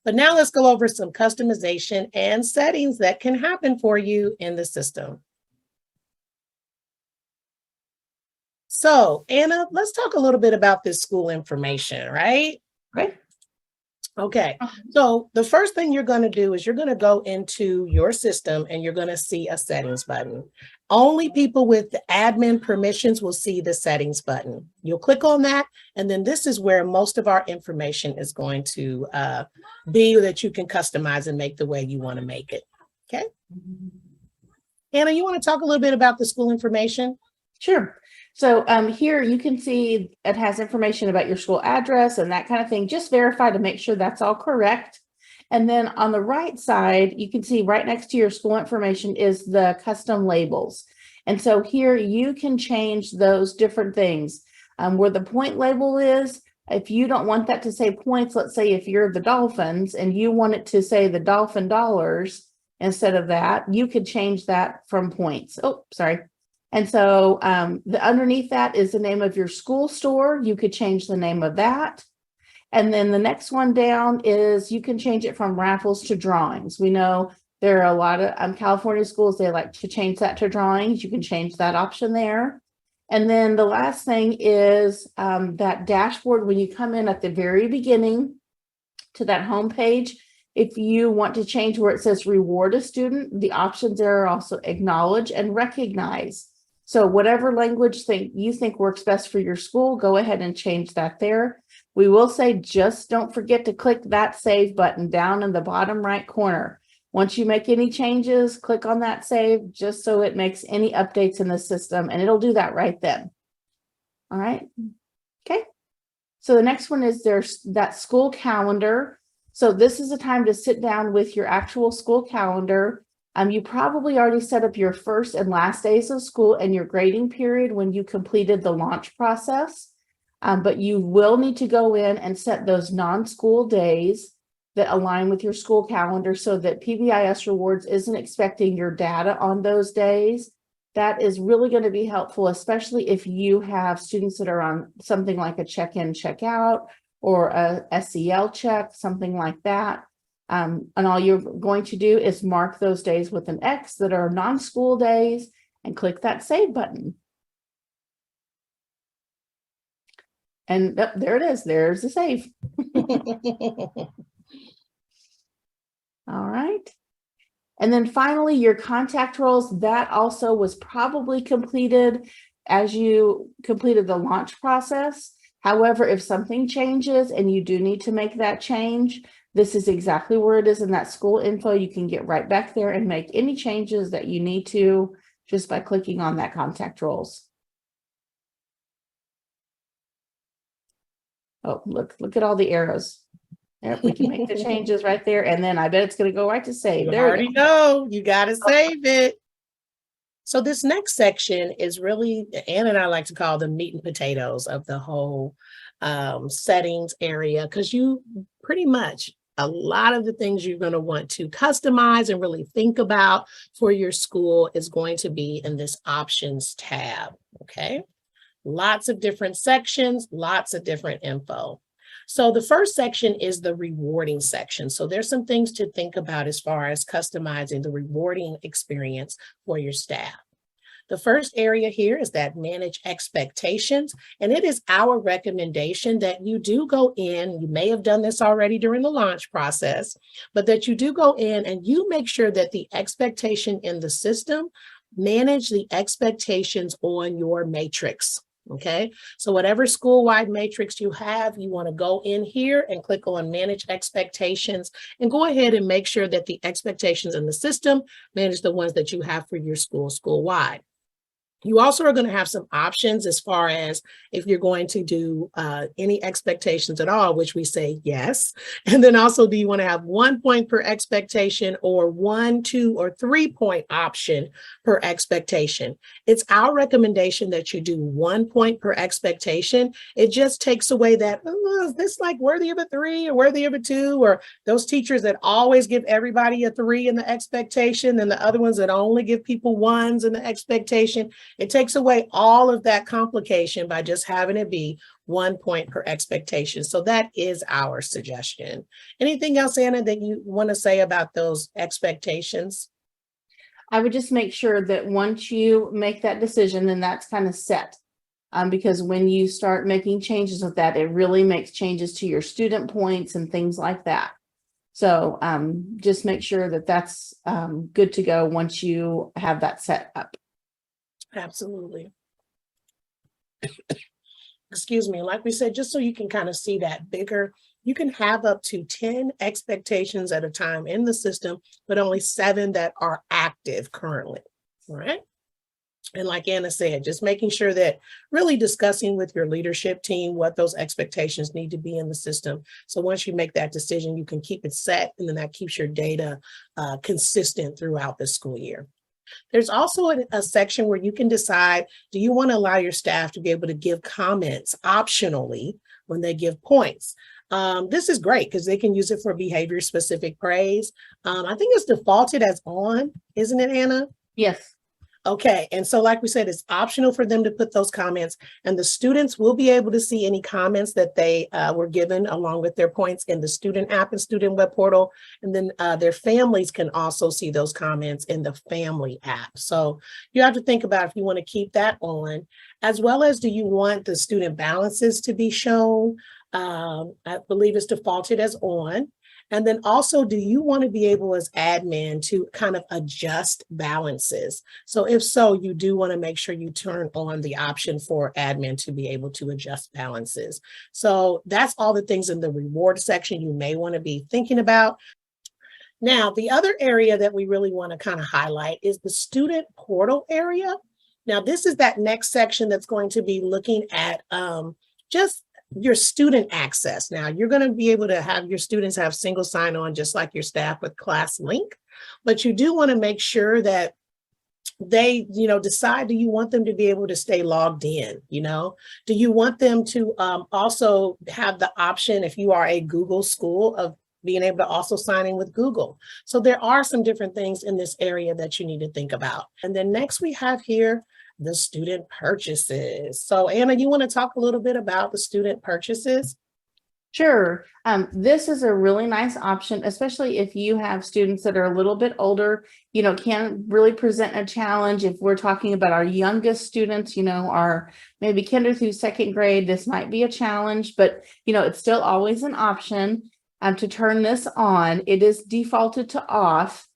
But now let's go over some customization and settings that can happen for you in the system. So, Anna, let's talk a little bit about this school information, right? Right. Okay, so the first thing you're going to do is you're going to go into your system and you're going to see a settings button. Only people with the admin permissions will see the settings button. You'll click on that, and then this is where most of our information is going to be that you can customize and make the way you want to make it. Okay. Anna, you want to talk a little bit about the school information? Sure. So here you can see it has information about your school address and that kind of thing. Just verify to make sure that's all correct. And then on the right side, you can see right next to your school information is the custom labels. And so here you can change those different things. Where the point label is, if you don't want that to say points, let's say if you're the Dolphins and you want it to say the Dolphin Dollars instead of that, you could change that from points. Oh, sorry. And so underneath that is the name of your school store. You could change the name of that. And then the next one down is you can change it from raffles to drawings. We know there are a lot of California schools, they like to change that to drawings. You can change that option there. And then the last thing is that dashboard. When you come in at the very beginning to that home page, if you want to change where it says reward a student, the options there are also acknowledge and recognize. So whatever language you think works best for your school, go ahead and change that there. We will say just don't forget to click that save button down in the bottom right corner. Once you make any changes, click on that save just so it makes any updates in the system, and it'll do that right then. All right. Okay. So the next one is there's that school calendar. So this is a time to sit down with your actual school calendar. You probably already set up your first and last days of school and your grading period when you completed the launch process. But you will need to go in and set those non-school days that align with your school calendar so that PBIS Rewards isn't expecting your data on those days. That is really going to be helpful, especially if you have students that are on something like a check-in, check-out, or a SEL check, something like that. And all you're going to do is mark those days with an X that are non-school days and click that save button. And there it is. There's the save. All right. And then finally, your contact roles, that also was probably completed as you completed the launch process. However, if something changes and you do need to make that change, this is exactly where it is in that school info. You can get right back there and make any changes that you need to just by clicking on that contact roles. Oh, look at all the arrows. Yep, we can make the changes right there. And then I bet it's going to go right to save. You there already know. You got to save it. So this next section is really, Ann and I like to call them meat and potatoes of the whole settings area, because you pretty much, a lot of the things you're going to want to customize and really think about for your school is going to be in this options tab. Okay. Lots of different sections, lots of different info. So the first section is the rewarding section. So there's some things to think about as far as customizing the rewarding experience for your staff. The first area here is that manage expectations, and it is our recommendation that you do go in, you may have done this already during the launch process, but that you do go in and you make sure that the expectation in the system manage the expectations on your matrix. Okay, so whatever school-wide matrix you have, you want to go in here and click on manage expectations and go ahead and make sure that the expectations in the system manage the ones that you have for your school-wide. You also are going to have some options as far as if you're going to do any expectations at all, which we say yes. And then also, do you want to have 1 point per expectation or 1, 2, or 3 point option per expectation? It's our recommendation that you do 1 point per expectation. It just takes away that, oh, is this like worthy of a 3 or worthy of a 2? Or those teachers that always give everybody a 3 in the expectation and the other ones that only give people 1s in the expectation. It takes away all of that complication by just having it be 1 point per expectation. So that is our suggestion. Anything else, Anna, that you want to say about those expectations? I would just make sure that once you make that decision, then that's kind of set. Because when you start making changes with that, it really makes changes to your student points and things like that. So just make sure that that's good to go once you have that set up. Absolutely. Excuse me. Like we said, just so you can kind of see that bigger, you can have up to 10 expectations at a time in the system, but only 7 that are active currently. All right. And like Anna said, just making sure that really discussing with your leadership team what those expectations need to be in the system. So once you make that decision, you can keep it set, and then that keeps your data consistent throughout the school year. There's also a section where you can decide, do you want to allow your staff to be able to give comments optionally when they give points? This is great because they can use it for behavior specific praise. I think it's defaulted as on, isn't it, Anna? Yes. Okay, and so like we said, it's optional for them to put those comments, and the students will be able to see any comments that they were given along with their points in the student app and student web portal. And then their families can also see those comments in the family app. So you have to think about if you want to keep that on, as well as do you want the student balances to be shown? I believe it's defaulted as on. And then also, do you want to be able as admin to kind of adjust balances? So if so, you do want to make sure you turn on the option for admin to be able to adjust balances. So that's all the things in the reward section you may want to be thinking about. Now, the other area that we really want to kind of highlight is the student portal area. Now, this is that next section that's going to be looking at just your student access. Now, you're going to be able to have your students have single sign-on just like your staff with Class Link, but you do want to make sure that they, decide, do you want them to be able to stay logged in? Do you want them to also have the option, if you are a Google school, of being able to also sign in with Google? So there are some different things in this area that you need to think about. And then next we have here the student purchases. So Anna, you want to talk a little bit about the student purchases? Sure. This is a really nice option, especially if you have students that are a little bit older, can really present a challenge. If we're talking about our youngest students, our maybe kinder through second grade, this might be a challenge, but it's still always an option to turn this on. It is defaulted to off.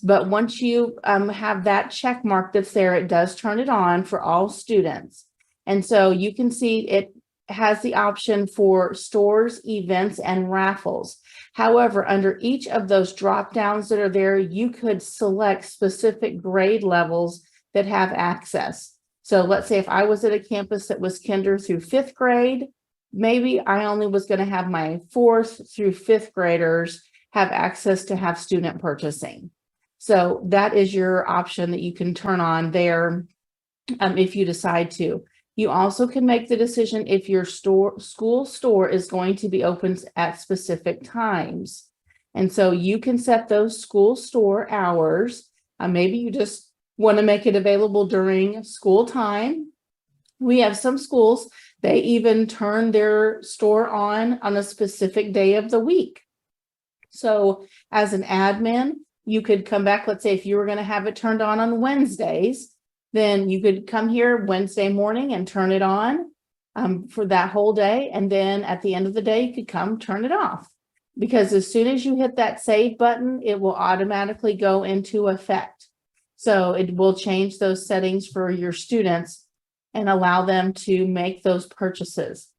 But once you have that check mark that's there, it does turn it on for all students. And so you can see it has the option for stores, events, and raffles. However, under each of those drop downs that are there, you could select specific grade levels that have access. So let's say if I was at a campus that was kinder through 5th grade, maybe I only was going to have my 4th through 5th graders have access to have student purchasing. So that is your option that you can turn on there if you decide to. You also can make the decision if your school store is going to be open at specific times. And so you can set those school store hours. Maybe you just want to make it available during school time. We have some schools, they even turn their store on a specific day of the week. So as an admin, you could come back, let's say if you were going to have it turned on Wednesdays, then you could come here Wednesday morning and turn it on for that whole day. And then at the end of the day, you could come turn it off. Because as soon as you hit that save button, it will automatically go into effect. So it will change those settings for your students and allow them to make those purchases.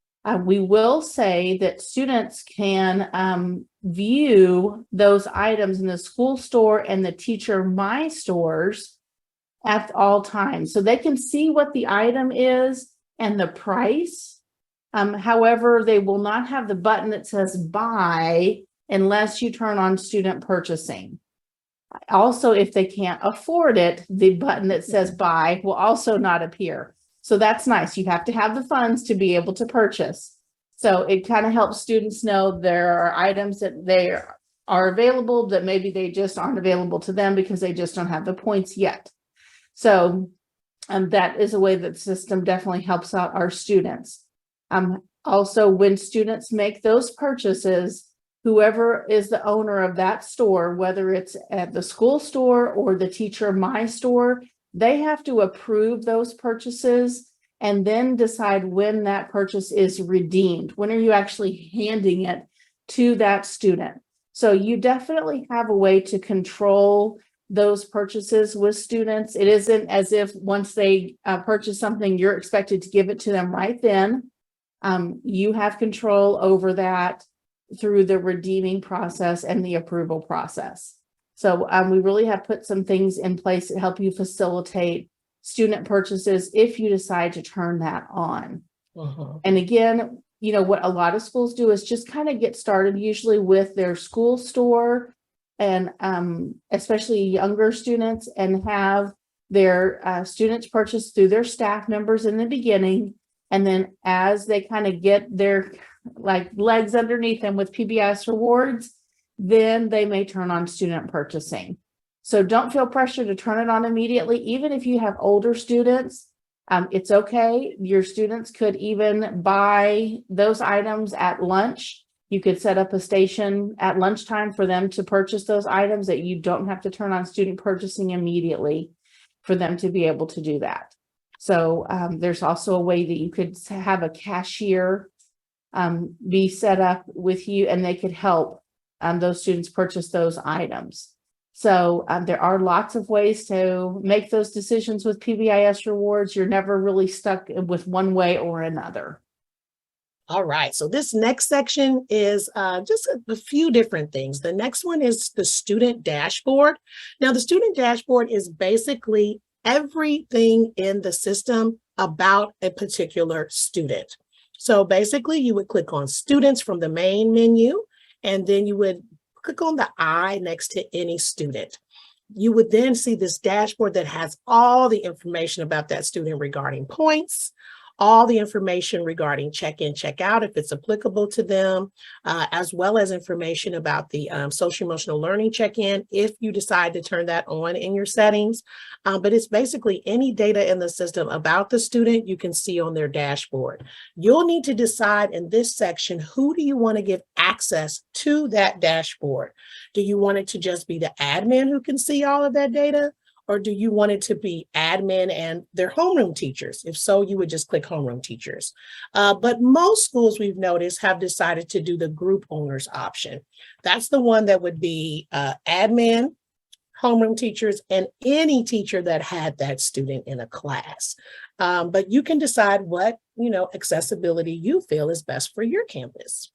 We will say that students can view those items in the school store and the Teacher My stores at all times. So they can see what the item is and the price. However, they will not have the button that says buy unless you turn on student purchasing. Also, if they can't afford it, the button that says buy will also not appear. So that's nice. You have to have the funds to be able to purchase. So it kind of helps students know there are items that they are available that maybe they just aren't available to them because they just don't have the points yet. So that is a way that the system definitely helps out our students. Also, when students make those purchases, whoever is the owner of that store, whether it's at the school store or the Teacher My Store, they have to approve those purchases and then decide when that purchase is redeemed. When are you actually handing it to that student? So you definitely have a way to control those purchases with students. It isn't as if once they purchase something, you're expected to give it to them right then. You have control over that through the redeeming process and the approval process. So we really have put some things in place to help you facilitate student purchases if you decide to turn that on. And again, you know, what a lot of schools do is just kind of get started usually with their school store and especially younger students, and have their students purchase through their staff members in the beginning. And then as they kind of get their like legs underneath them with PBIS rewards, then they may turn on student purchasing. So don't feel pressure to turn it on immediately. Even if you have older students, it's okay. Your students could even buy those items at lunch. You could set up a station at lunchtime for them to purchase those items that you don't have to turn on student purchasing immediately for them to be able to do that. So there's also a way that you could have a cashier be set up with you, and they could help those students purchase those items. So there are lots of ways to make those decisions with PBIS rewards. You're never really stuck with one way or another. All right, so this next section is just a few different things. The next one is the student dashboard. Now, the student dashboard is basically everything in the system about a particular student. So basically, you would click on students from the main menu, and then you would click on the I next to any student. You would then see this dashboard that has all the information about that student regarding points, all the information regarding check-in, check-out, if it's applicable to them, as well as information about the social emotional learning check-in, if you decide to turn that on in your settings. But it's basically any data in the system about the student you can see on their dashboard. You'll need to decide in this section, who do you want to give access to that dashboard? Do you want it to just be the admin who can see all of that data? Or do you want it to be admin and their homeroom teachers? If so, you would just click homeroom teachers. But most schools we've noticed have decided to do the group owners option. That's the one that would be admin, homeroom teachers, and any teacher that had that student in a class. But you can decide what, accessibility you feel is best for your campus.